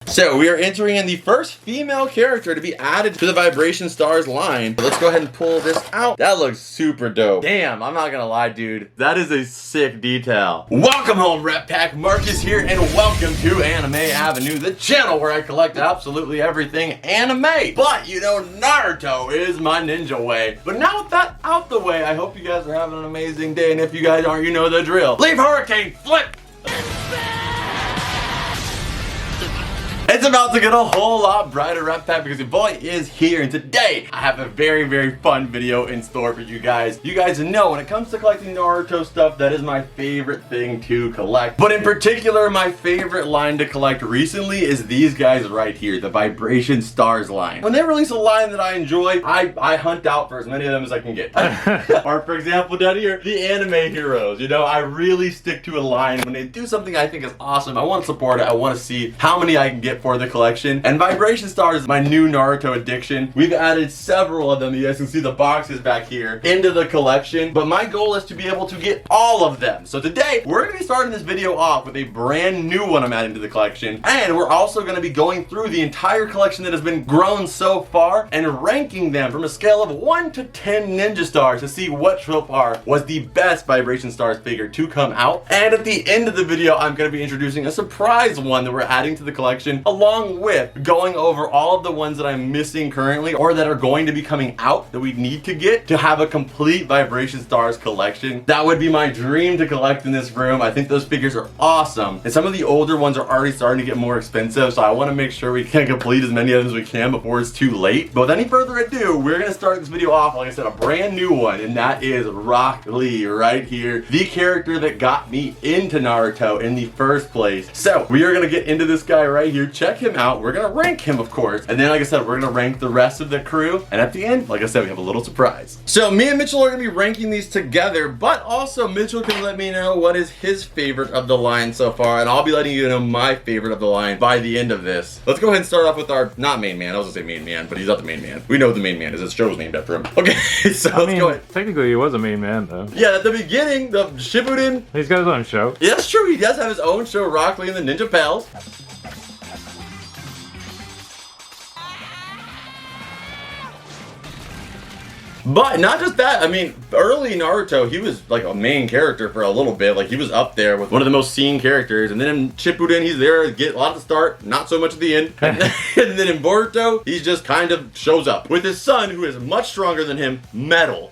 So we are entering in the first female character to be added to the Vibration Stars line. Let's go ahead and pull this out. That looks super dope. Damn, I'm not gonna lie, dude. That is a sick detail. Welcome home, Rep Pack. Marcus here, and welcome to Anime Avenue, the channel where I collect absolutely everything anime. But you know, Naruto is my ninja way. But now with that out the way, I hope you guys are having an amazing day. And if you guys aren't, you know the drill. Leave Hurricane, flip! It's about to get a whole lot brighter, Rep Pack, because your boy is here, and today I have a very, very fun video in store for you guys. You guys know when it comes to collecting Naruto stuff, that is my favorite thing to collect. But in particular, my favorite line to collect recently is these guys right here, the Vibration Stars line. When they release a line that I enjoy, I hunt out for as many of them as I can get. Or for example, down here, the anime heroes. You know, I really stick to a line. When they do something I think is awesome, I want to support it. I want to see how many I can get for the collection. And Vibration Stars is my new Naruto addiction. We've added several of them. You guys can see the boxes back here into the collection, but my goal is to be able to get all of them. So today we're going to be starting this video off with a brand new one I'm adding to the collection, and we're also going to be going through the entire collection that has been grown so far and ranking them from a scale of 1 to 10 ninja stars to see what so far was the best Vibration Stars figure to come out. And at the end of the video, I'm going to be introducing a surprise one that we're adding to the collection, along with going over all of the ones that I'm missing currently or that are going to be coming out that we need to get to have a complete Vibration Stars collection. That would be my dream to collect in this room. I think those figures are awesome, and some of the older ones are already starting to get more expensive, so I want to make sure we can complete as many of them as we can before it's too late. But with any further ado, we're going to start this video off, like I said, a brand new one, and that is Rock Lee right here, the character that got me into Naruto in the first place. So we are going to get into this guy right here, check him out. We're gonna rank him, of course, and then like I said, we're gonna rank the rest of the crew, and at the end, like I said, we have a little surprise. So me and Mitchell are gonna be ranking these together, but also Mitchell can let me know what is his favorite of the line so far, and I'll be letting you know my favorite of the line by the end of this. Let's go ahead and start off with our not main man. I was gonna say main man, but he's not the main man. We know who the main man is. His show's named after him. Okay, so let's go ahead. Technically he was a main man though. Yeah, at the beginning, the Shippuden, he's got his own show. Yeah, that's true. He does have his own show, Rock Lee and the Ninja Pals. But not just that, I mean, early Naruto, he was like a main character for a little bit. Like, he was up there with one of the most seen characters. And then in Shippuden, he's there, get a lot at the start, not so much at the end. And then in Boruto, he just kind of shows up with his son, who is much stronger than him, Metal.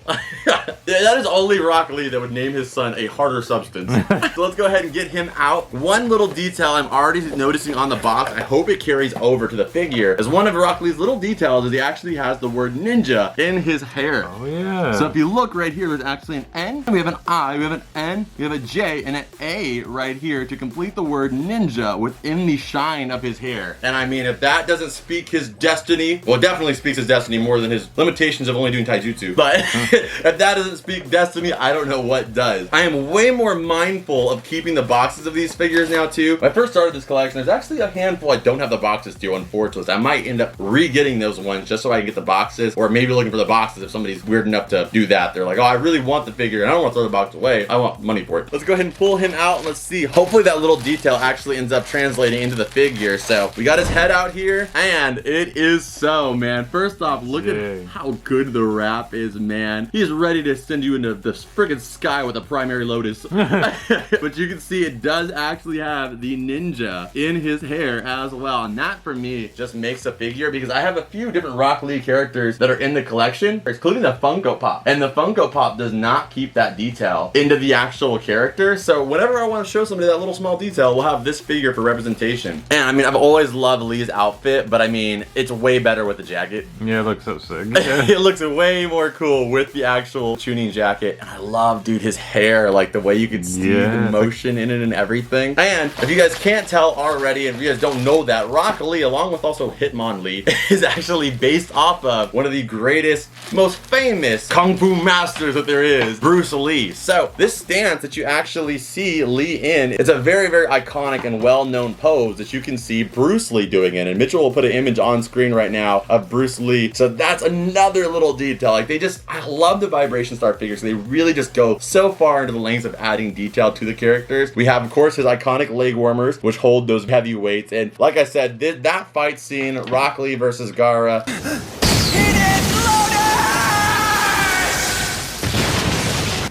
That is only Rock Lee that would name his son a harder substance. So let's go ahead and get him out. One little detail I'm already noticing on the box, I hope it carries over to the figure, is one of Rock Lee's little details is he actually has the word ninja in his hair. Oh yeah. So if you look right here, there's actually an N, we have an I, we have an N, we have a J, and an A right here to complete the word ninja within the shine of his hair. And I mean, if that doesn't speak his destiny, well, it definitely speaks his destiny more than his limitations of only doing taijutsu. But if that doesn't speak destiny, I don't know what does. I am way more mindful of keeping the boxes of these figures now too. When I first started this collection, there's actually a handful I don't have the boxes to, unfortunately. I might end up re-getting those ones just so I can get the boxes, or maybe looking for the boxes if somebody's weird enough to do that. They're like, oh, I really want the figure and I don't want to throw the box away. I want money for it. Let's go ahead and pull him out and let's see. Hopefully that little detail actually ends up translating into the figure. So we got his head out here, and it is so, man. First off, look at how good the wrap is, man. He's ready to send you into the friggin' sky with a primary lotus. But you can see it does actually have the ninja in his hair as well, and that for me just makes a figure, because I have a few different Rock Lee characters that are in the collection, including the Funko Pop, and the Funko Pop does not keep that detail into the actual character. So whenever I want to show somebody that little small detail, we'll have this figure for representation. And I mean, I've always loved Lee's outfit, but I mean, it's way better with the jacket. Yeah, it looks so sick. It looks way more cool with the actual tuning jacket. And I love, dude, his hair, like the way you could see the motion in it and everything. And if you guys can't tell already, and if you guys don't know that, Rock Lee, along with also Hitmonlee, is actually based off of one of the greatest, most famous kung fu masters that there is, Bruce Lee. So this stance that you actually see Lee in, it's a very, very iconic and well-known pose that you can see Bruce Lee doing it. And Mitchell will put an image on screen right now of Bruce Lee. So that's another little detail. Like I love the Vibration Star figures. They really just go so far into the lengths of adding detail to the characters. We have, of course, his iconic leg warmers, which hold those heavy weights. And like I said, that fight scene, Rock Lee versus Gara.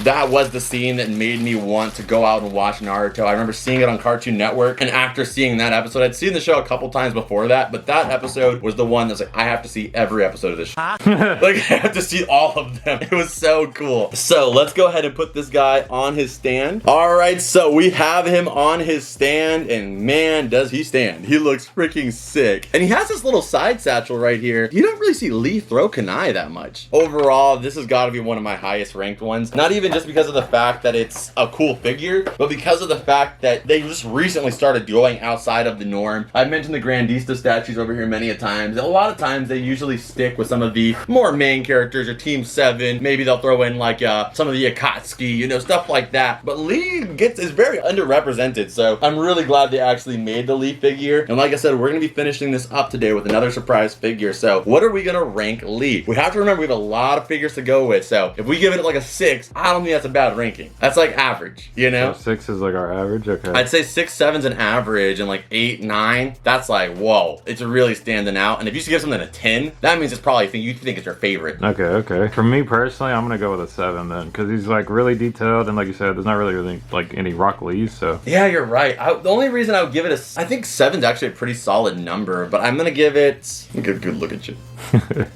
That was the scene that made me want to go out and watch Naruto. I remember seeing it on Cartoon Network, and after seeing that episode, I'd seen the show a couple times before that, but that episode was the one that's like, I have to see every episode of this show. Like, I have to see all of them. It was so cool. So let's go ahead and put this guy on his stand. All right, so we have him on his stand, and man, does he stand. He looks freaking sick. And he has this little side satchel right here. You don't really see Lee throw kunai that much. Overall, this has got to be one of my highest ranked ones. Not even just because of the fact that it's a cool figure, but because of the fact that they just recently started going outside of the norm. I've mentioned the Grandista statues over here many a times. A lot of times they usually stick with some of the more main characters or Team 7. Maybe they'll throw in like some of the Akatsuki, you know, stuff like that. But Lee is very underrepresented, so I'm really glad they actually made the Lee figure. And like I said, we're gonna be finishing this up today with another surprise figure. So what are we gonna rank Lee? We have to remember we have a lot of figures to go with. So if we give it like a 6, I don't think that's a bad ranking. That's like average, you know? So 6 is like our average? Okay. I'd say 6, 7's an average, and like 8, 9, that's like, whoa, it's really standing out. And if you should give something a 10, that means it's probably you think it's your favorite. Okay. For me personally, I'm gonna go with a 7 then, because he's like really detailed, and like you said, there's not really like any Rock Lees, so. Yeah, you're right. The only reason I would give it I think 7's actually a pretty solid number, but I'm gonna give it, good look at you.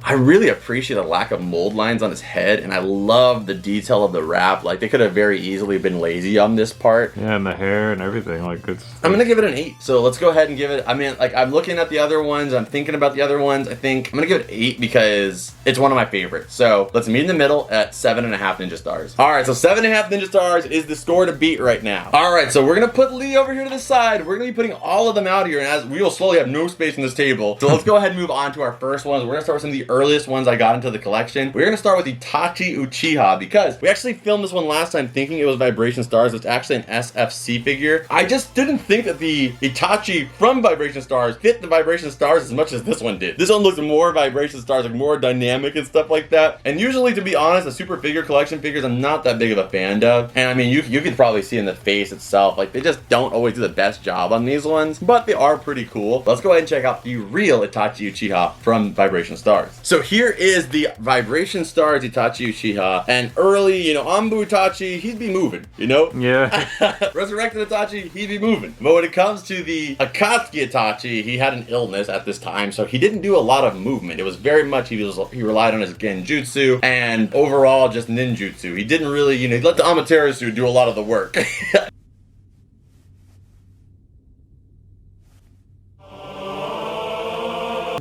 I really appreciate the lack of mold lines on his head, and I love the detail of the wrap. Like, they could have very easily been lazy on this part. Yeah, and the hair and everything. Like, I'm gonna give it an 8. So let's go ahead and give it. I mean, like, I'm looking at the other ones. I'm thinking about the other ones. I think I'm gonna give it 8 because it's one of my favorites. So let's meet in the middle at 7.5 Ninja Stars. All right, so 7.5 Ninja Stars is the score to beat right now. All right, so we're gonna put Lee over here to the side. We're gonna be putting all of them out here, and as we will slowly have no space in this table. So let's go ahead and move on to our first ones. We're gonna start with some of the earliest ones I got into the collection. We're gonna start with Itachi Uchiha because we actually filmed this one last time thinking it was Vibration Stars. It's actually an SFC figure. I just didn't think that the Itachi from Vibration Stars fit the Vibration Stars as much as this one did. This one looks more Vibration Stars, like more dynamic and stuff like that. And usually, to be honest, the super figure collection figures I'm not that big of a fan of. And I mean, you could probably see in the face itself, like they just don't always do the best job on these ones, but they are pretty cool. Let's go ahead and check out the real Itachi Uchiha from Vibration Stars. So here is the Vibration Stars Itachi Uchiha, and early, you know, Ambu Itachi, he'd be moving, you know? Yeah. Resurrected Itachi, he'd be moving. But when it comes to the Akatsuki Itachi, he had an illness at this time, so he didn't do a lot of movement. It was very much, he relied on his genjutsu and overall just ninjutsu. He didn't really, you know, he let the Amaterasu do a lot of the work.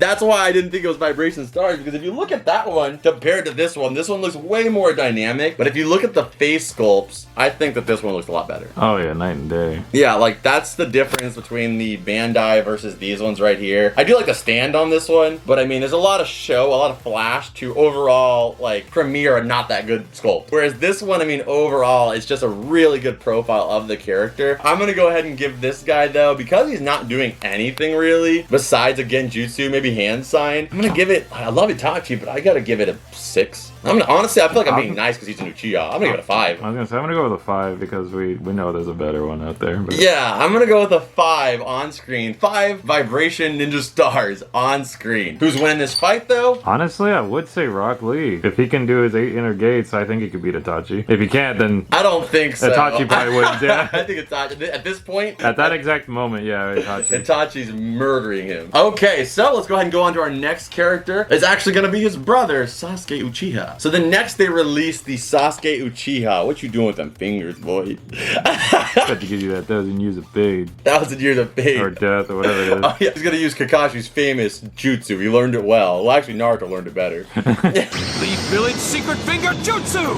That's why I didn't think it was Vibration Stars, because if you look at that one compared to this one looks way more dynamic. But if you look at the face sculpts, I think that this one looks a lot better. Oh yeah, night and day. Yeah, like that's the difference between the Bandai versus these ones right here. I do like the stand on this one, but I mean, there's a lot of show, a lot of flash to overall, like, premiere a not that good sculpt. Whereas this one, I mean, overall, it's just a really good profile of the character. I'm gonna go ahead and give this guy, though, because he's not doing anything really besides a genjutsu, maybe hand sign, I'm gonna give it, I love Itachi, but I gotta give it a 6. Honestly, I feel like I'm being nice because he's an Uchiha. I'm gonna give it a 5. I was gonna say, I'm gonna go with a 5 because we know there's a better one out there. But yeah, I'm gonna go with a 5 on screen. 5 Vibration Ninja Stars on screen. Who's winning this fight, though? Honestly, I would say Rock Lee. If he can do his 8 inner gates, I think he could beat Itachi. If he can't, then I don't think so. Itachi probably wins, yeah. I think Itachi, at this point, at that exact moment, yeah, Itachi. Itachi's murdering him. Okay, so let's go ahead and go on to our next character. It's actually gonna be his brother, Sasuke Uchiha. So the next they released the Sasuke Uchiha. What you doing with them fingers, boy? Got to give you that 1,000 years of pain. 1,000 years of pain. Or death, or whatever it is. Oh yeah, he's gonna use Kakashi's famous jutsu. He learned it well. Well, actually, Naruto learned it better. Leaf Village Secret Finger Jutsu!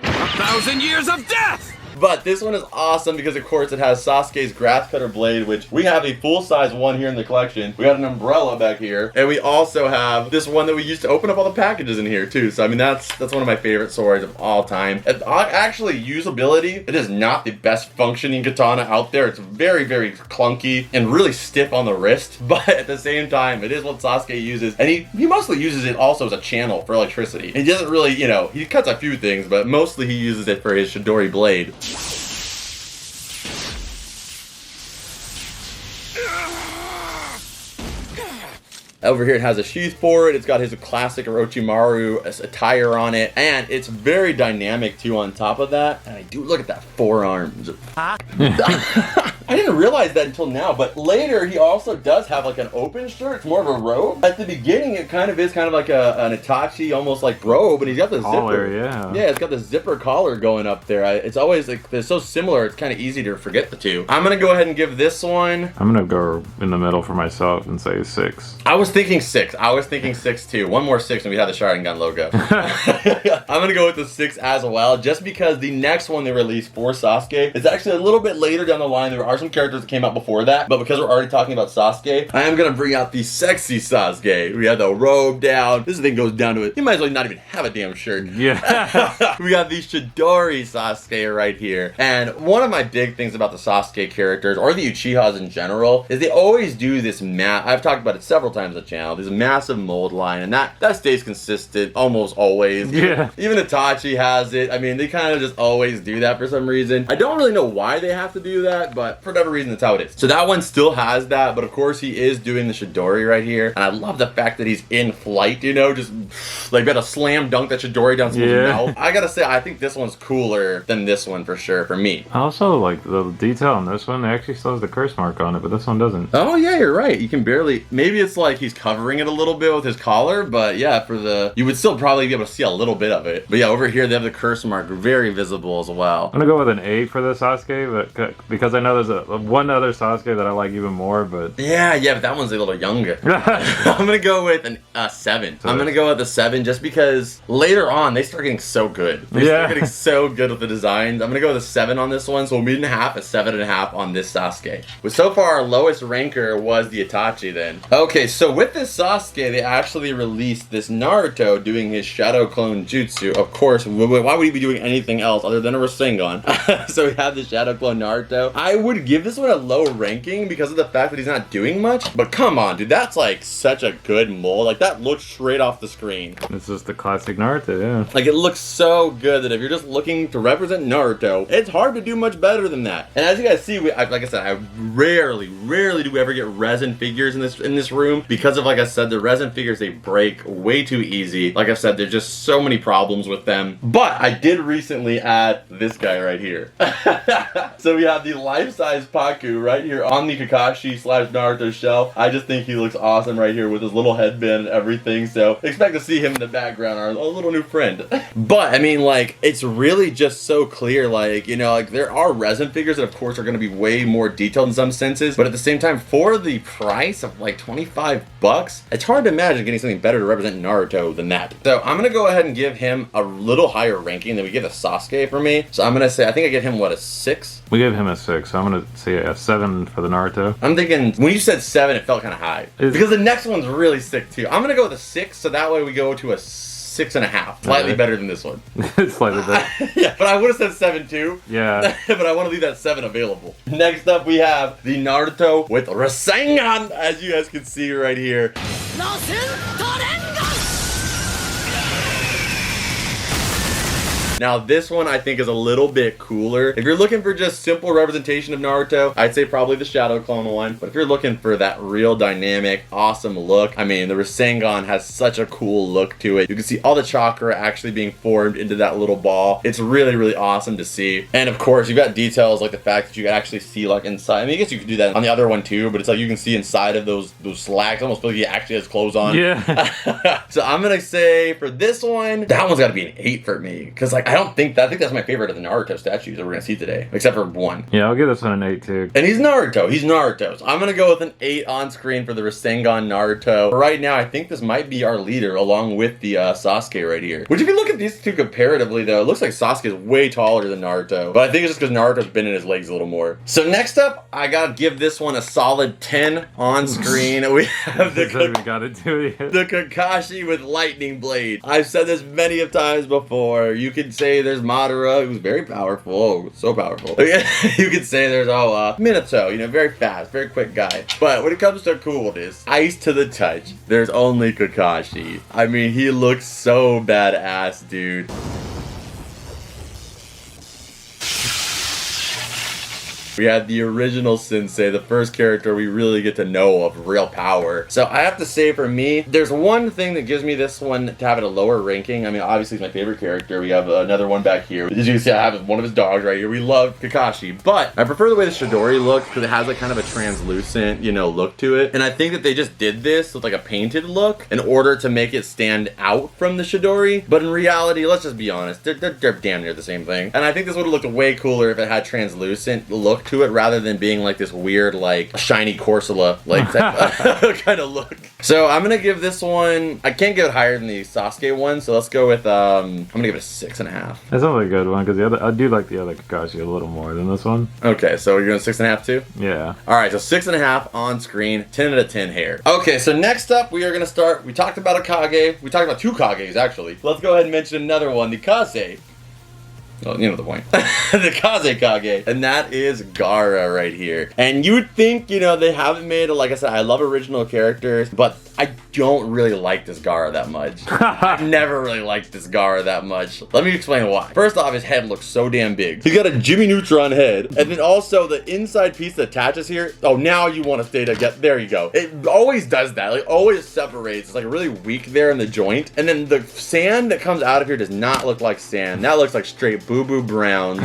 1,000 years of death! But this one is awesome because, of course, it has Sasuke's grass cutter blade, which we have a full-size one here in the collection. We got an umbrella back here, and we also have this one that we used to open up all the packages in here too. So I mean, that's one of my favorite swords of all time. Actually, usability, it is not the best functioning katana out there. It's very, very clunky and really stiff on the wrist, but at the same time, it is what Sasuke uses, and he mostly uses it also as a channel for electricity. He doesn't really, you know, he cuts a few things, but mostly he uses it for his Chidori blade. Over here it has a sheath for it. It's got his classic Orochimaru attire on it, and it's very dynamic too on top of that. And I do look at that forearms. I didn't realize that until now, but later he also does have like an open shirt. It's more of a robe. At the beginning it kind of is like an Itachi almost like robe, and he's got the collar, zipper. yeah. Yeah, it's got the zipper collar going up there. It's always like, they're so similar, it's kind of easy to forget the two. I'm gonna go ahead and give this one, I'm gonna go in the middle for myself and say 6. I was thinking 6. I was thinking 6 too. One more 6 and we have the Sharingan logo. I'm gonna go with the 6 as well, just because the next one they released for Sasuke is actually a little bit later down the line. There are some characters that came out before that, but because we're already talking about Sasuke, I am gonna bring out the sexy Sasuke. We have the robe down. This thing goes down to it. You might as well not even have a damn shirt. Yeah. We got the Chidori Sasuke right here. And one of my big things about the Sasuke characters, or the Uchihas in general, is they always do this I've talked about it several times on the channel, this massive mold line, and that stays consistent almost always. Yeah. Even Itachi has it. I mean, they kind of just always do that for some reason. I don't really know why they have to do that, but for whatever reason, that's how it is. So that one still has that, but of course he is doing the Chidori right here. And I love the fact that he's in flight, you know, just like got a slam dunk that Chidori down someone's mouth. I gotta say, I think this one's cooler than this one for sure, for me. I also like the detail on this one. It actually still has the curse mark on it, but this one doesn't. Oh yeah, you're right. You can barely, maybe it's like he's covering it a little bit with his collar, but yeah, you would still probably be able to see a little bit of it. But yeah, over here they have the curse mark very visible as well. I'm gonna go with an 8 for the Sasuke, but because I know there's one other Sasuke that I like even more, but yeah, but that one's a little younger. I'm gonna go with a 7. I'm gonna go with a 7 just because later on they start getting so good. They start getting so good with the designs. I'm gonna go with a 7 on this one, so we'll meet in half, a 7.5 on this Sasuke. But so far our lowest ranker was the Itachi then. Okay, so with this Sasuke, they actually released this Naruto doing his shadow clone jutsu. Of course, why would he be doing anything else other than a Rasengan? So we have the shadow clone Naruto. I would give this one a low ranking because of the fact that he's not doing much, but come on, dude, that's like such a good mold. Like, that looks straight off the screen. It's just the classic Naruto, yeah. Like, it looks so good that if you're just looking to represent Naruto, it's hard to do much better than that. And as you guys see, like I said, I rarely do we ever get resin figures in this room because of, like I said, the resin figures, they break way too easy. Like I said, there's just so many problems with them. But I did recently add this guy right here. So we have the life-size Paku right here on the Kakashi / Naruto shelf. I just think he looks awesome right here with his little headband and everything. So expect to see him in the background, our little new friend. But I mean, like, it's really just so clear. Like, you know, like, there are resin figures that of course are going to be way more detailed in some senses, but at the same time, for the price of like 25 bucks, it's hard to imagine getting something better to represent Naruto than that. So I'm gonna go ahead and give him a little higher ranking than we give a Sasuke for me. So I'm gonna say, I think I give him, what, a 6? We gave him a 6, so I'm gonna say a 7 for the Naruto. I'm thinking, when you said 7, it felt kind of high. Because the next one's really sick too. I'm gonna go with a 6, so that way we go to a 6.5. Slightly better than this one. Slightly better. Yeah, but I would have said 7 too. Yeah. But I want to leave that 7 available. Next up, we have the Naruto with Rasengan, as you guys can see right here. Now this one I think is a little bit cooler. If you're looking for just simple representation of Naruto, I'd say probably the Shadow Clone one. But if you're looking for that real dynamic, awesome look, I mean, the Rasengan has such a cool look to it. You can see all the chakra actually being formed into that little ball. It's really, really awesome to see. And of course, you've got details like the fact that you can actually see like inside. I mean, I guess you could do that on the other one too, but it's like you can see inside of those slacks. Almost feel like he actually has clothes on. Yeah. So I'm gonna say for this one, that one's gotta be an 8 for me. Cause like, I think that's my favorite of the Naruto statues that we're gonna see today, except for one. Yeah, I'll give this one an 8 too. And he's Naruto. He's Naruto. So I'm gonna go with an 8 on screen for the Rasengan Naruto. Right now, I think this might be our leader along with the Sasuke right here. Which, if you look at these two comparatively, though, it looks like Sasuke is way taller than Naruto. But I think it's just because Naruto's been in his legs a little more. So next up, I gotta give this one a solid 10 on screen. We have the Kakashi with lightning blade. I've said this many of times before. You could say there's Madara, who's very powerful. Oh, so powerful. You could say there's Minato, you know, very fast, very quick guy. But when it comes to coolness, ice to the touch, there's only Kakashi. I mean, he looks so badass, dude. We had the original sensei, the first character we really get to know of real power. So I have to say, for me, there's one thing that gives me this one to have it a lower ranking. I mean, obviously it's my favorite character. We have another one back here. As you can see, I have one of his dogs right here. We love Kakashi, but I prefer the way the Chidori looks because it has like kind of a translucent, you know, look to it. And I think that they just did this with like a painted look in order to make it stand out from the Chidori. But in reality, let's just be honest, they're damn near the same thing. And I think this would have looked way cooler if it had translucent look to it rather than being like this weird like shiny Corsola like kind of look. So I'm gonna give this one, I can't give it higher than the Sasuke one, so let's go with I'm gonna give it a 6.5. That's not a good one because I do like the other Kakashi a little more than this one. Okay, so you're going 6.5 too? Yeah. Alright, so 6.5 on screen, 10 out of 10 hair. Okay, so next up we are gonna start, we talked about a Kage, we talked about 2 Kages actually. Let's go ahead and mention another one, the Kaze. Well, you know the point. The Kaze Kage. And that is Gara right here. And you would think, you know, they haven't made, like I said, I love original characters, but I don't really like this Gara that much. I've never really liked this Gara that much. Let me explain why. First off, his head looks so damn big. He's got a Jimmy Neutron head. And then also the inside piece that attaches here. Oh, now you want to stay together. There you go. It always does that. Like, always separates. It's like really weak there in the joint. And then the sand that comes out of here does not look like sand. That looks like straight boo-boo browns.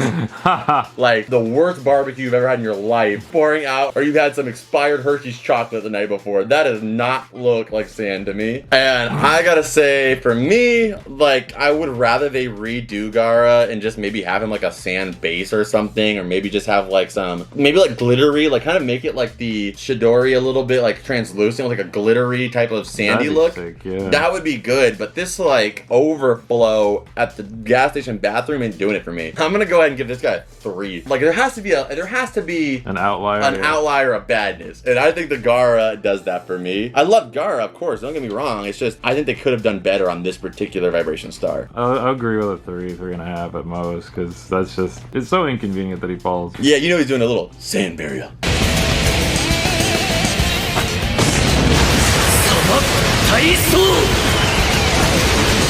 Like the worst barbecue you've ever had in your life pouring out, or you've had some expired Hershey's chocolate the night before. That does not look like sand to me. And I gotta say, for me, like, I would rather they redo Gara and just maybe have him like a sand base or something, or maybe just have like some, maybe like glittery, like kind of make it like the Chidori a little bit like translucent, like a glittery type of sandy look. Sick, yeah. That would be good, but this like overflow at the gas station bathroom ain't doing it for me. I'm gonna go ahead and give this guy a 3. Like there has to be an outlier of badness, and I think the Gara does that for me. I love Gara, of course, don't get me wrong. It's just I think they could have done better on this particular vibration star. I'll agree with a 3.5 at most, because that's just, it's so inconvenient that he falls. Yeah, you know he's doing a little sand barrier.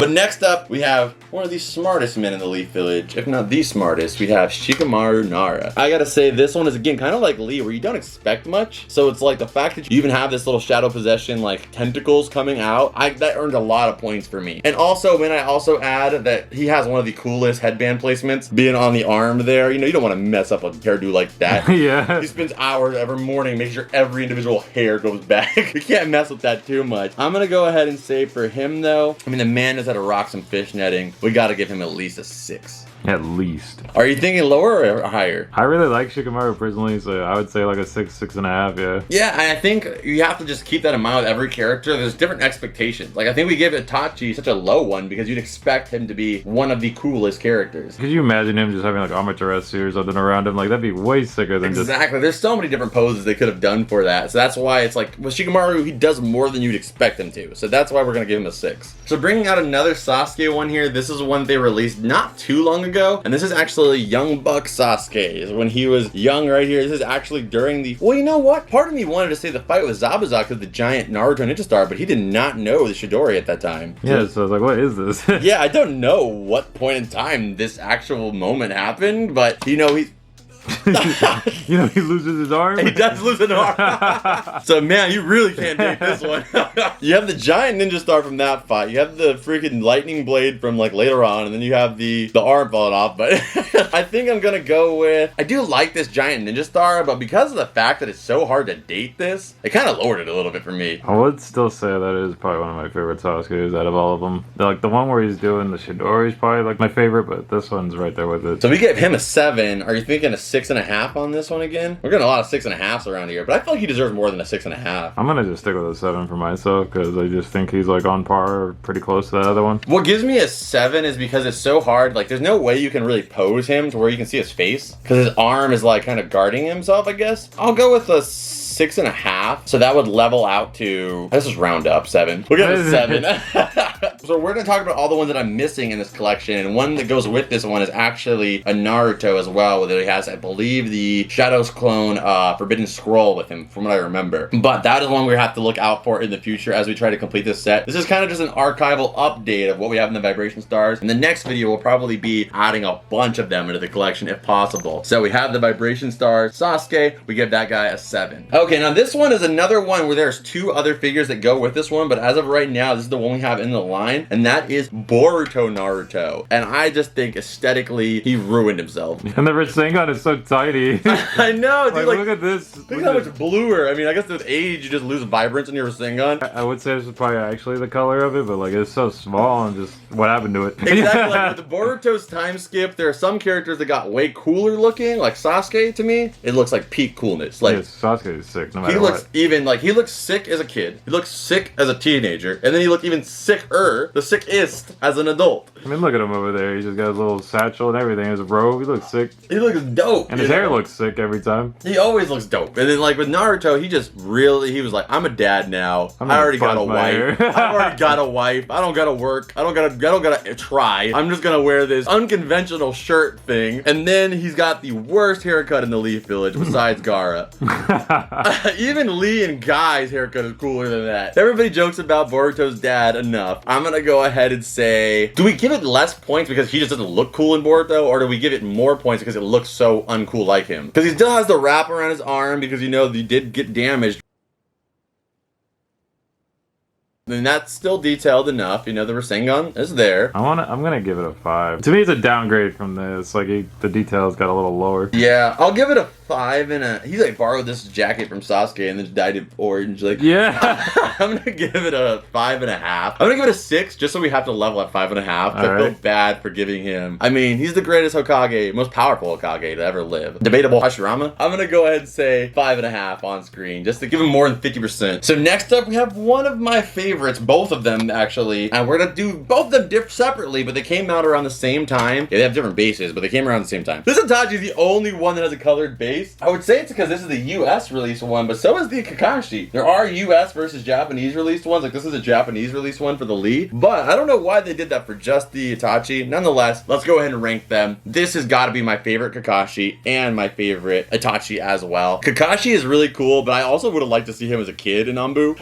But next up, we have one of the smartest men in the Leaf Village, if not the smartest. We have Shikamaru Nara. I gotta say, this one is again kind of like Lee, where you don't expect much. So it's like the fact that you even have this little shadow possession, like tentacles coming out, that earned a lot of points for me. And also, when I also add that he has one of the coolest headband placements, being on the arm there. You know, you don't want to mess up a hairdo like that. Yeah. He spends hours every morning making sure every individual hair goes back. You can't mess with that too much. I'm gonna go ahead and say for him though, I mean, the man knows how to rock some fish netting. We gotta give him at least a 6. At least. Are you thinking lower or higher? I really like Shikamaru personally, so I would say like a 6, 6.5, yeah. Yeah, and I think you have to just keep that in mind with every character. There's different expectations. Like, I think we give Itachi such a low one because you'd expect him to be one of the coolest characters. Could you imagine him just having like Amaterasu or something around him? Like, that'd be way sicker than Exactly. There's so many different poses they could have done for that. So that's why it's like, with Shikamaru, he does more than you'd expect him to. So that's why we're going to give him a 6. So bringing out another Sasuke one here. This is one they released not too long ago. And this is actually Young Buck Sasuke, when he was young right here. This is actually during the, well, you know what? Part of me wanted to say the fight with Zabuza because the giant Naruto ninja star, but he did not know the Chidori at that time. Yeah, so I was like, what is this? Yeah, I don't know what point in time this actual moment happened, but you know, You know, he loses his arm. He does lose an arm. So man, you really can't date this one. You have the giant ninja star from that fight. You have the freaking lightning blade from like later on, and then you have the arm falling off. But I think I'm gonna go with. I do like this giant ninja star, but because of the fact that it's so hard to date this, it kind of lowered it a little bit for me. I would still say that is probably one of my favorite Sasuke's out of all of them. Like the one where he's doing the Chidori is probably like my favorite, but this one's right there with it. So we gave him a 7. Are you thinking a 6.5 on this one again? We're getting a lot of 6.5s around here, but I feel like he deserves more than a 6.5. I'm gonna just stick with a 7 for myself because I just think he's like on par or pretty close to that other one. What gives me a 7 is because it's so hard. Like, there's no way you can really pose him to where you can see his face because his arm is like kind of guarding himself, I guess. I'll go with a 6.5. So that would level out to, let's just round up 7. We'll get a 7. So we're gonna talk about all the ones that I'm missing in this collection, and one that goes with this one is actually a Naruto as well, where he has, I believe, the Shadows clone Forbidden Scroll with him, from what I remember. But that is one we have to look out for in the future as we try to complete this set. This is kind of just an archival update of what we have in the Vibration Stars. In the next video, we'll probably be adding a bunch of them into the collection if possible. So we have the Vibration Stars Sasuke. We give that guy a 7. Okay, now this one is another one where there's 2 other figures that go with this one, but as of right now, this is the one we have in the line, and that is Boruto Naruto. And I just think aesthetically, he ruined himself. And the Rasengan is so tiny. I know, dude. Like, look at this. Look how much bluer. I mean, I guess with age, you just lose vibrance in your Rasengan. I would say this is probably actually the color of it, but like it's so small and just what happened to it. Exactly. Like with the Boruto's time skip, there are some characters that got way cooler looking, like Sasuke to me. It looks like peak coolness. Like, yeah, Sasuke is sick no matter he looks what. even like he looks sick as a kid. He looks sick as a teenager, and then he looked even sicker, the sickest, as an adult. I mean, look at him over there. He's just got his little satchel and everything. His robe, he looks sick. He looks dope. And his hair looks sick every time. He always looks dope. And then like with Naruto, he was like, I'm a dad now. I already got a wife. I already got a wife. I don't gotta work. I don't gotta try. I'm just gonna wear this unconventional shirt thing. And then he's got the worst haircut in the Leaf Village besides Gara. Even Lee and Guy's haircut is cooler than that. Everybody jokes about Boruto's dad enough. I'm gonna go ahead and say, do we give it less points because he just doesn't look cool in Boruto, or do we give it more points because it looks so uncool like him? Because he still has the wrap around his arm because, you know, he did get damaged. And that's still detailed enough, you know, the Rasengan is there. I'm gonna give it a 5. To me, it's a downgrade from this. Like the details got a little lower. Yeah, I'll give it a 5 and a. He like borrowed this jacket from Sasuke and then dyed it orange. Like, yeah. I'm gonna give it a 5.5. I'm gonna give it a 6 just so we have to level at 5.5. I feel bad for giving him. I mean, he's the greatest Hokage, most powerful Hokage to ever live. Debatable Hashirama. I'm gonna go ahead and say 5.5 on screen just to give him more than 50%. So next up, we have one of my favorites, both of them actually, and we're gonna do both of them separately, but they came out around the same time. Yeah, they have different bases, but they came around the same time. This Itachi is the only one that has a colored base. I would say it's because this is the US release one, but so is the Kakashi. There are US versus Japanese released ones, like this is a Japanese released one for the Lee, but I don't know why they did that for just the Itachi. Nonetheless, let's go ahead and rank them. This has got to be my favorite Kakashi and my favorite Itachi as well. Kakashi is really cool, but I also would have liked to see him as a kid in Ambu.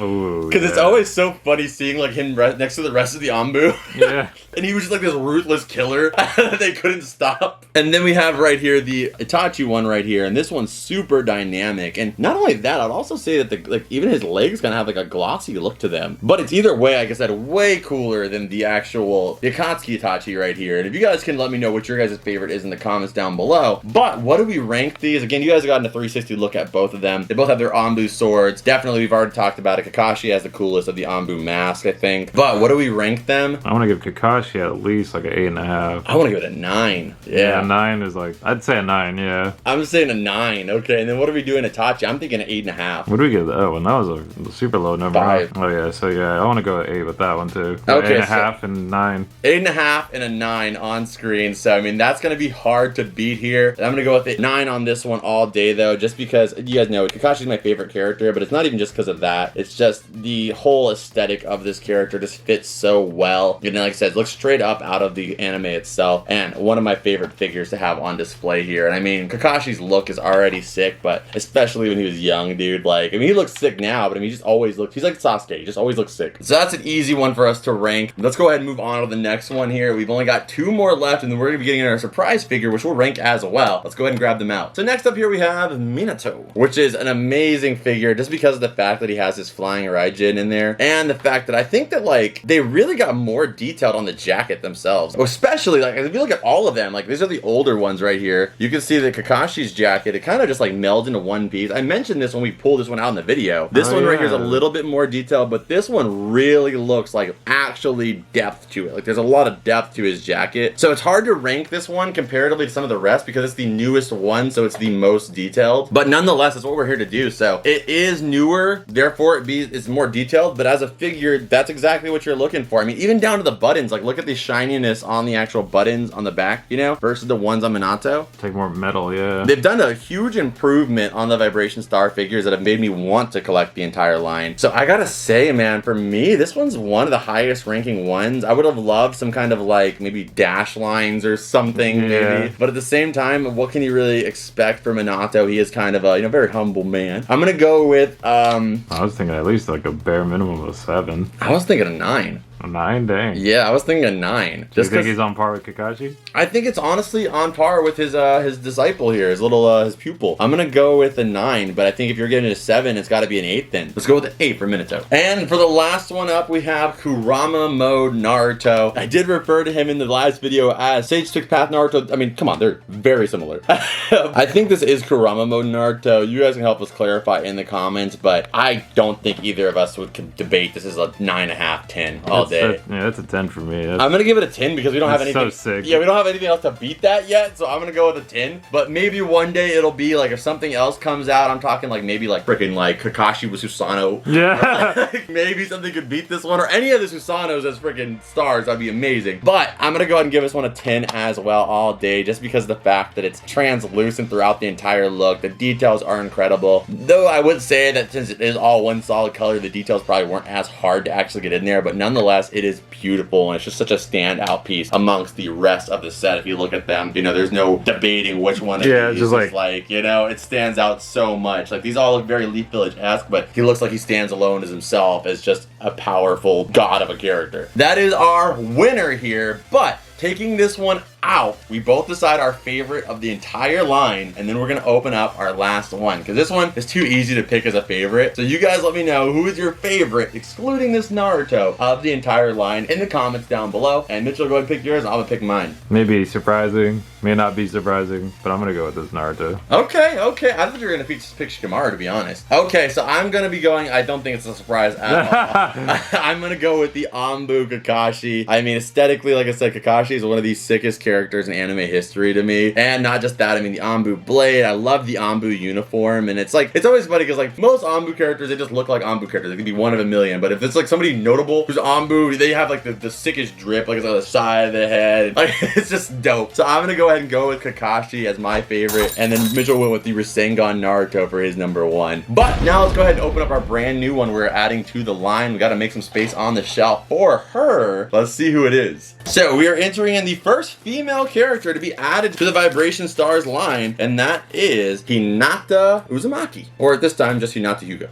Because it's always so funny seeing like him next to the rest of the Ambu. Yeah. And he was just like this ruthless killer that they couldn't stop. And then we have right here the Itachi one right here, and this one's super dynamic. And not only that, I'd also say that even his legs kind of have like a glossy look to them. But it's either way, like I said, way cooler than the actual Akatsuki Itachi right here. And if you guys can let me know what your guys' favorite is in the comments down below. But what do we rank these? Again, you guys have gotten a 360 look at both of them. They both have their Ambu swords. Definitely, we've already talked about it. Kakashi has the coolest of the Ambu mask, I think. But what do we rank them? I want to give Kakashi at least like an 8.5. I want to give it a 9. Yeah, 9 is like, I'd say a 9, yeah. I'm just saying a 9, okay. And then what are we doing Itachi? I'm thinking an 8.5. What do we give that one? That was a super low number. 5. Oh yeah, so yeah, I want to go at 8 with that one too. Okay, 8.5 and 9. 8.5 and a 9 on screen. So I mean, that's gonna be hard to beat here. I'm gonna go with 9 on this one all day though, just because you guys know Kakashi's my favorite character, but it's not even just because of that. It's just the whole aesthetic aesthetic of this character just fits so well. And like I said, it looks straight up out of the anime itself, and one of my favorite figures to have on display here. And I mean, Kakashi's look is already sick, but especially when he was young, dude. Like, I mean, he looks sick now, but I mean, he just always looks, he's like Sasuke, he just always looks sick. So that's an easy one for us to rank. Let's go ahead and move on to the next one here. We've only got 2 more left, and then we're gonna be getting our surprise figure, which we'll rank as well. Let's go ahead and grab them out. So next up here we have Minato, which is an amazing figure just because of the fact that he has his flying Raijin in there, and the fact that I think that like they really got more detailed on the jacket themselves. Especially like if you look at all of them, like these are the older ones right here. You can see that Kakashi's jacket, it kind of just like melds into one piece. I mentioned this when we pulled this one out in the video. This one right here is a little bit more detailed, but this one really looks like actually depth to it. Like there's a lot of depth to his jacket. So it's hard to rank this one comparatively to some of the rest because it's the newest one, so it's the most detailed. But nonetheless, that's what we're here to do. So it is newer, therefore it's more detailed, but as a figure, that's exactly what you're looking for. I mean, even down to the buttons, like look at the shininess on the actual buttons on the back, you know, versus the ones on Minato. Take more metal, yeah. They've done a huge improvement on the Vibration Star figures that have made me want to collect the entire line. So I gotta say, man, for me, this one's one of the highest ranking ones. I would have loved some kind of like maybe dash lines or something, maybe. But at the same time, what can you really expect from Minato? He is kind of a, you know, very humble man. I'm gonna go with I was thinking at least like a bare minimum of 7. I was thinking a 9. A 9, dang. Yeah, I was thinking a 9. Do you think he's on par with Kakashi? I think it's honestly on par with his disciple here, his little his pupil. I'm gonna go with a 9, but I think if you're giving it a 7, it's got to be an 8 then. Let's go with the 8 for Minato. And for the last one up, we have Kurama Mode Naruto. I did refer to him in the last video as Sage Six Path Naruto. I mean, come on, they're very similar. I think this is Kurama Mode Naruto. You guys can help us clarify in the comments, but I don't think either of us would debate this is a 9.5, 10 all day. Yeah, that's a 10 for me. I'm gonna give it a 10 because we don't have anything. So sick. Yeah, we don't have anything else to beat that yet, so I'm gonna go with a 10. But maybe one day it'll be like if something else comes out. I'm talking like maybe like freaking like Kakashi with Susanoo. Yeah. Maybe something could beat this one, or any of the Susanos as freaking stars. That'd be amazing. But I'm gonna go ahead and give this one a 10 as well all day, just because of the fact that it's translucent throughout the entire look. The details are incredible. Though I would say that since it is all one solid color, the details probably weren't as hard to actually get in there. But nonetheless, it is beautiful, and it's just such a standout piece amongst the rest of the set. If you look at them, you know, there's no debating which one of these just is like, you know, it stands out so much. Like these all look very Leaf Village-esque, but he looks like he stands alone as himself as just a powerful god of a character. That is our winner here, but taking this one out, we both decide our favorite of the entire line, and then we're gonna open up our last one, because this one is too easy to pick as a favorite. So you guys let me know who is your favorite, excluding this Naruto, of the entire line in the comments down below. And Mitchell, go ahead and pick yours, and I'm gonna pick mine. Maybe surprising, may not be surprising, but I'm gonna go with this Naruto. Okay. I thought you were gonna pick Shikamaru, to be honest. Okay, so I'm gonna be going, I don't think it's a surprise at all. I'm gonna go with the Ambu Kakashi. I mean, aesthetically, like I said, Kakashi is one of the sickest characters in anime history to me. And not just that, I mean, the Ambu blade, I love the Ambu uniform, and it's always funny because like most Ambu characters, they just look like Ambu characters. They could be one of a million, but if it's like somebody notable who's Ambu, they have like the sickest drip, like it's on the side of the head. Like it's just dope. So I'm gonna go ahead and go with Kakashi as my favorite, and then Mitchell went with the Rasengan Naruto for his number 1. But now let's go ahead and open up our brand new one we're adding to the line. We gotta make some space on the shelf for her. Let's see who it is. So we are entering in the first female character to be added to the Vibration Stars line, and that is Hinata Uzumaki, or at this time just Hinata Hyuga.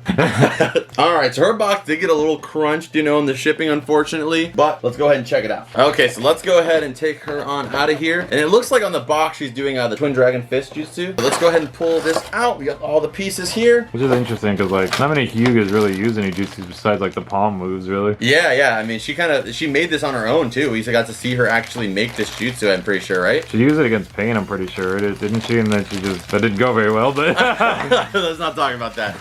Alright, so her box did get a little crunched, you know, in the shipping, unfortunately, but let's go ahead and check it out. Okay, so let's go ahead and take her on out of here, and it looks like on the box she's doing the Twin Dragon Fist Jutsu. So let's go ahead and pull this out. We got all the pieces here. Which is interesting, because like not many Hyugas really use any jutsus besides like the palm moves, really. Yeah, I mean, she made this on her own too. We got to see her actually make this jutsu, I'm pretty sure, right? She used it against Pain, I'm pretty sure, didn't she? And then that didn't go very well, but... Let's not talk about that.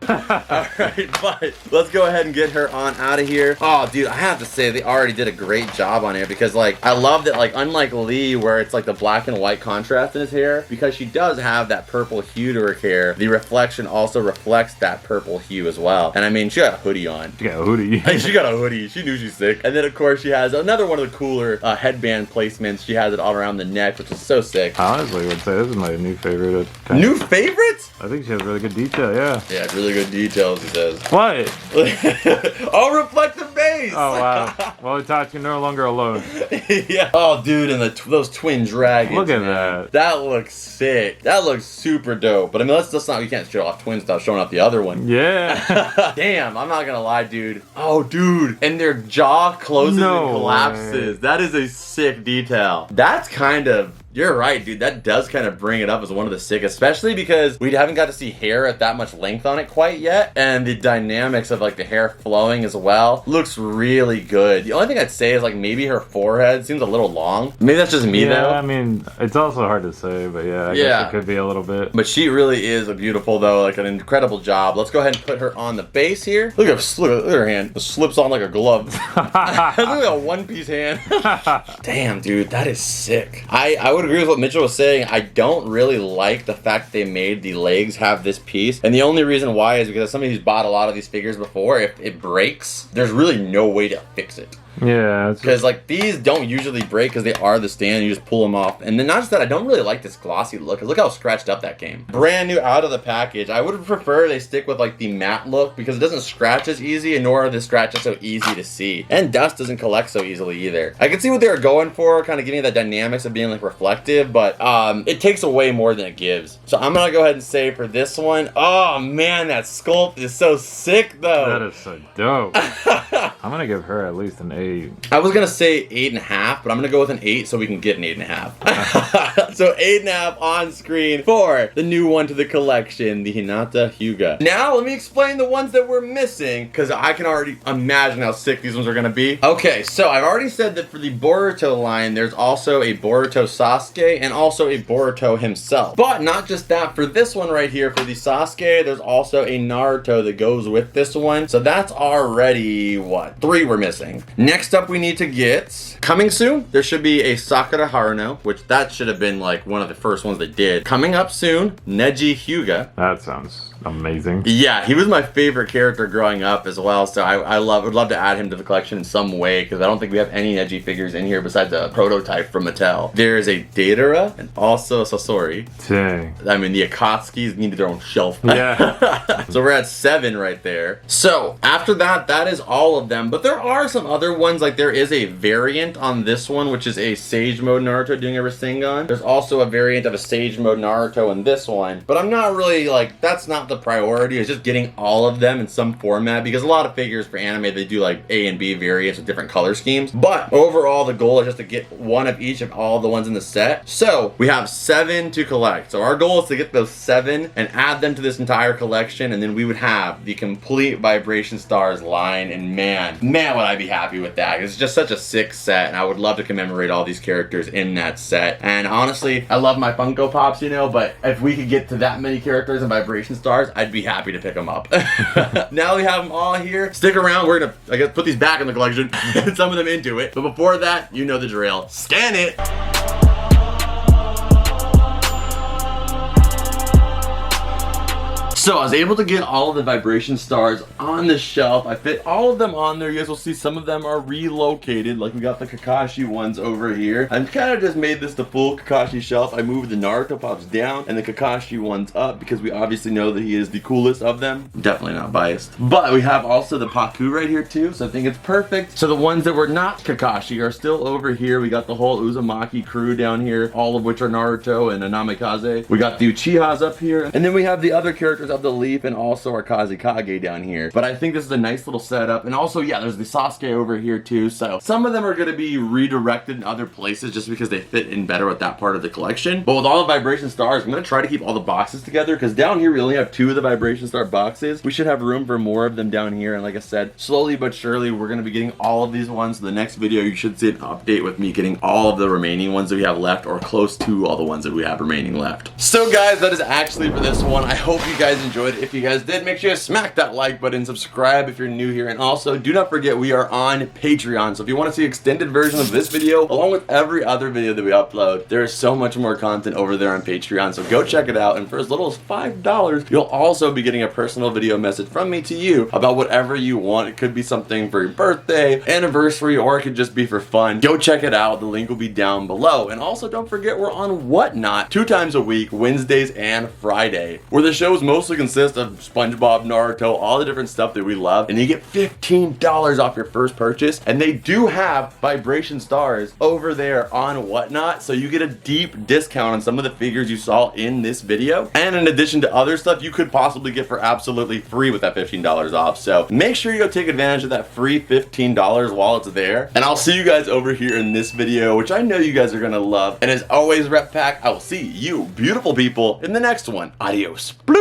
Alright, but let's go ahead and get her on out of here. Oh, dude, I have to say, they already did a great job on here because, like, I love that, like, unlike Lee, where it's like the black and white contrast in his hair, because she does have that purple hue to her hair, the reflection also reflects that purple hue as well. And I mean, she got a hoodie on. She got a hoodie. She got a hoodie. She knew she's sick. And then, of course, she has another one of the cooler headband placements. She has it all around the neck, which is so sick. I honestly would say this is my new favorite. New favorites? I think she has really good detail, yeah. Yeah, really good details, he says. What? All reflective base! Oh, wow. Well, Itachi, you're no longer alone. Yeah. Oh, dude, and those twin dragons. Look at man. that. That looks sick. That looks super dope. But I mean, let's not, you can't show off twins without showing off the other one. Yeah. Damn, I'm not gonna lie, dude. Oh, dude. And their jaw closes and collapses. Way. That is a sick detail. That's kind of... You're right, dude. That does kind of bring it up as one of the sick, especially because we haven't got to see hair at that much length on it quite yet. And the dynamics of like the hair flowing as well looks really good. The only thing I'd say is like maybe her forehead seems a little long. Maybe that's just me though. I mean, it's also hard to say, but I guess it could be a little bit. But she really is a beautiful though, like an incredible job. Let's go ahead and put her on the base here. Look at her hand. It slips on like a glove. Look at a one-piece hand. Damn, dude, that is sick. I would agree with what Mitchell was saying. I don't really like the fact they made the legs have this piece. And the only reason why is because as somebody who's bought a lot of these figures before, if it breaks, there's really no way to fix it. Yeah, because like these don't usually break because they are the stand. You just pull them off, and then not just that, I don't really like this glossy look. Cause look how scratched up that came. Brand new out of the package. I would prefer they stick with like the matte look because it doesn't scratch as easy, and nor are the scratches so easy to see. And dust doesn't collect so easily either. I can see what they were going for, kind of giving that dynamics of being like reflective, but it takes away more than it gives. So I'm gonna go ahead and say for this one, oh man, that sculpt is so sick though. That is so dope. I'm gonna give her at least an 8. I was gonna say 8.5, but I'm gonna go with an 8 so we can get an 8.5. So 8.5 on screen for the new one to the collection, the Hinata Hyuga. Now let me explain the ones that we're missing, because I can already imagine how sick these ones are gonna be. Okay, so I've already said that for the Boruto line, there's also a Boruto Sasuke and also a Boruto himself. But not just that, for this one right here, for the Sasuke, there's also a Naruto that goes with this one. So that's already, what, 3 we're missing. Next up, we need to get, coming soon, there should be a Sakura Haruno, which that should have been like one of the first ones they did. Coming up soon, Neji Hyuga. That sounds amazing. Yeah, he was my favorite character growing up as well, so I would love to add him to the collection in some way, because I don't think we have any Neji figures in here besides a prototype from Mattel. There is a Deidara and also a Sasori. Dang. I mean, the Akatsuki's needed their own shelf. Yeah. So we're at 7 right there. So after that, that is all of them, but there are some other ones. Like there is a variant on this one, which is a Sage Mode Naruto doing a Rasengan. There's also a variant of a Sage Mode Naruto in this one, but I'm not really like, that's not the priority. It's just getting all of them in some format, because a lot of figures for anime, they do like A and B variants with different color schemes. But overall, the goal is just to get one of each of all the ones in the set. So we have 7 to collect. So our goal is to get those 7 and add them to this entire collection, and then we would have the complete Vibration Stars line. And man would I be happy with that. It's just such a sick set, and I would love to commemorate all these characters in that set. And honestly, I love my Funko Pops, you know, but if we could get to that many characters in Vibration Stars, I'd be happy to pick them up. Now we have them all here. Stick around, we're gonna, I guess, put these back in the collection and some of them into it. But before that, you know the drill. Scan it! So I was able to get all of the Vibration Stars on the shelf. I fit all of them on there. You guys will see some of them are relocated. Like we got the Kakashi ones over here. I kind of just made this the full Kakashi shelf. I moved the Naruto Pops down and the Kakashi ones up because we obviously know that he is the coolest of them. Definitely not biased. But we have also the Paku right here too, so I think it's perfect. So the ones that were not Kakashi are still over here. We got the whole Uzumaki crew down here, all of which are Naruto and Namikaze. We got the Uchihas up here, and then we have the other characters of the Leaf and also our Kazekage down here. But I think this is a nice little setup. And also, yeah, there's the Sasuke over here too. So some of them are going to be redirected in other places just because they fit in better with that part of the collection. But with all the Vibration Stars, I'm going to try to keep all the boxes together, because down here we only have 2 of the Vibration Star boxes. We should have room for more of them down here. And like I said, slowly but surely, we're going to be getting all of these ones. So the next video, you should see an update with me getting all of the remaining ones that we have left, or close to all the ones that we have remaining left. So guys, that is actually for this one. I hope you guys guys enjoyed it. If you guys did, make sure you smack that like button, subscribe if you're new here, and also do not forget we are on Patreon. So if you want to see extended version of this video along with every other video that we upload, there is so much more content over there on Patreon. So go check it out, and for as little as $5, you'll also be getting a personal video message from me to you about whatever you want. It could be something for your birthday, anniversary, or it could just be for fun. Go check it out. The link will be down below. And also don't forget we're on Whatnot 2 times a week, Wednesdays and Friday, where the shows mostly consist of SpongeBob, Naruto, all the different stuff that we love, and you get $15 off your first purchase. And they do have vibration stars over there on Whatnot, so you get a deep discount on some of the figures you saw in this video. And in addition to other stuff you could possibly get for absolutely free with that $15 off. So make sure you go take advantage of that free $15 while it's there. And I'll see you guys over here in this video, which I know you guys are gonna love. And as always, Rep Pack, I will see you beautiful people in the next one. Adios. Bloop.